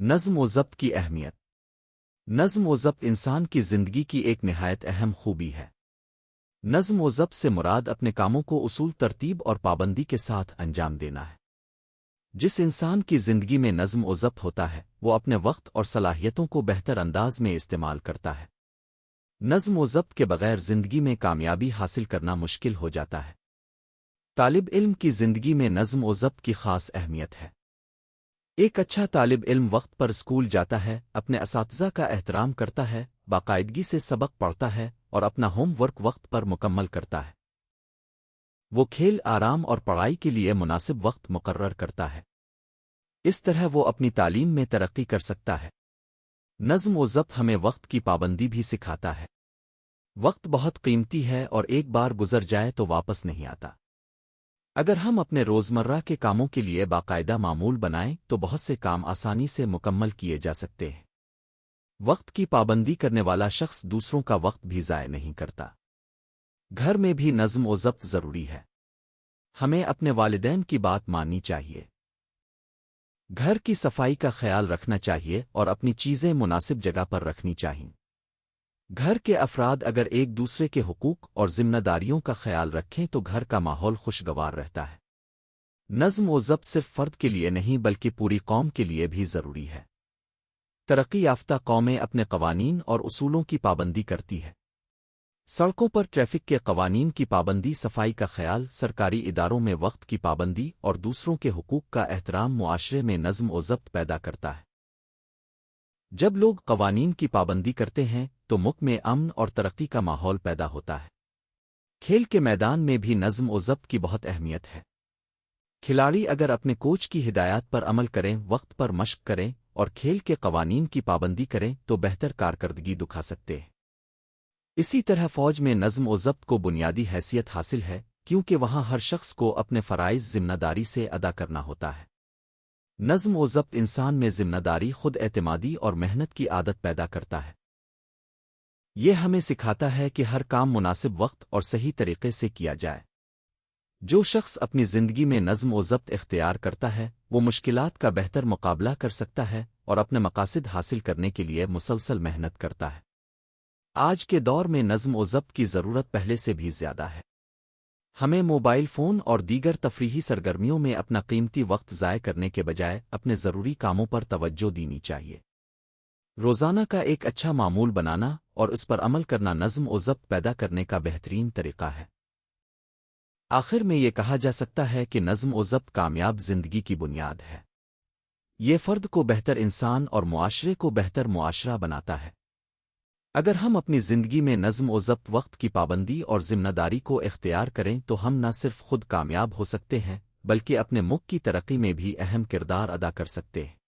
نظم و ضبط کی اہمیت۔ نظم و ضبط انسان کی زندگی کی ایک نہایت اہم خوبی ہے۔ نظم و ضبط سے مراد اپنے کاموں کو اصول ترتیب اور پابندی کے ساتھ انجام دینا ہے۔ جس انسان کی زندگی میں نظم و ضبط ہوتا ہے وہ اپنے وقت اور صلاحیتوں کو بہتر انداز میں استعمال کرتا ہے۔ نظم و ضبط کے بغیر زندگی میں کامیابی حاصل کرنا مشکل ہو جاتا ہے۔ طالب علم کی زندگی میں نظم و ضبط کی خاص اہمیت ہے۔ ایک اچھا طالب علم وقت پر اسکول جاتا ہے، اپنے اساتذہ کا احترام کرتا ہے، باقاعدگی سے سبق پڑھتا ہے اور اپنا ہوم ورک وقت پر مکمل کرتا ہے۔ وہ کھیل، آرام اور پڑھائی کے لیے مناسب وقت مقرر کرتا ہے۔ اس طرح وہ اپنی تعلیم میں ترقی کر سکتا ہے۔ نظم و ضبط ہمیں وقت کی پابندی بھی سکھاتا ہے۔ وقت بہت قیمتی ہے اور ایک بار گزر جائے تو واپس نہیں آتا۔ اگر ہم اپنے روزمرہ کے کاموں کے لیے باقاعدہ معمول بنائیں تو بہت سے کام آسانی سے مکمل کیے جا سکتے ہیں۔ وقت کی پابندی کرنے والا شخص دوسروں کا وقت بھی ضائع نہیں کرتا۔ گھر میں بھی نظم و ضبط ضروری ہے۔ ہمیں اپنے والدین کی بات ماننی چاہیے۔ گھر کی صفائی کا خیال رکھنا چاہیے اور اپنی چیزیں مناسب جگہ پر رکھنی چاہئیں۔ گھر کے افراد اگر ایک دوسرے کے حقوق اور ذمہ داریوں کا خیال رکھیں تو گھر کا ماحول خوشگوار رہتا ہے۔ نظم و ضبط صرف فرد کے لیے نہیں بلکہ پوری قوم کے لیے بھی ضروری ہے۔ ترقی یافتہ قومیں اپنے قوانین اور اصولوں کی پابندی کرتی ہے۔ سڑکوں پر ٹریفک کے قوانین کی پابندی، صفائی کا خیال، سرکاری اداروں میں وقت کی پابندی اور دوسروں کے حقوق کا احترام معاشرے میں نظم و ضبط پیدا کرتا ہے۔ جب لوگ قوانین کی پابندی کرتے ہیں تو ملک میں امن اور ترقی کا ماحول پیدا ہوتا ہے۔ کھیل کے میدان میں بھی نظم و ضبط کی بہت اہمیت ہے۔ کھلاڑی اگر اپنے کوچ کی ہدایات پر عمل کریں، وقت پر مشق کریں اور کھیل کے قوانین کی پابندی کریں تو بہتر کارکردگی دکھا سکتے ہیں۔ اسی طرح فوج میں نظم و ضبط کو بنیادی حیثیت حاصل ہے کیونکہ وہاں ہر شخص کو اپنے فرائض ذمہ داری سے ادا کرنا ہوتا ہے۔ نظم و ضبط انسان میں ذمہ داری، خود اعتمادی اور محنت کی عادت پیدا کرتا ہے۔ یہ ہمیں سکھاتا ہے کہ ہر کام مناسب وقت اور صحیح طریقے سے کیا جائے۔ جو شخص اپنی زندگی میں نظم و ضبط اختیار کرتا ہے وہ مشکلات کا بہتر مقابلہ کر سکتا ہے اور اپنے مقاصد حاصل کرنے کے لیے مسلسل محنت کرتا ہے۔ آج کے دور میں نظم و ضبط کی ضرورت پہلے سے بھی زیادہ ہے۔ ہمیں موبائل فون اور دیگر تفریحی سرگرمیوں میں اپنا قیمتی وقت ضائع کرنے کے بجائے اپنے ضروری کاموں پر توجہ دینی چاہیے۔ روزانہ کا ایک اچھا معمول بنانا اور اس پر عمل کرنا نظم و ضبط پیدا کرنے کا بہترین طریقہ ہے۔ آخر میں یہ کہا جا سکتا ہے کہ نظم و ضبط کامیاب زندگی کی بنیاد ہے۔ یہ فرد کو بہتر انسان اور معاشرے کو بہتر معاشرہ بناتا ہے۔ اگر ہم اپنی زندگی میں نظم و ضبط، وقت کی پابندی اور ذمہ داری کو اختیار کریں تو ہم نہ صرف خود کامیاب ہو سکتے ہیں بلکہ اپنے ملک کی ترقی میں بھی اہم کردار ادا کر سکتے ہیں۔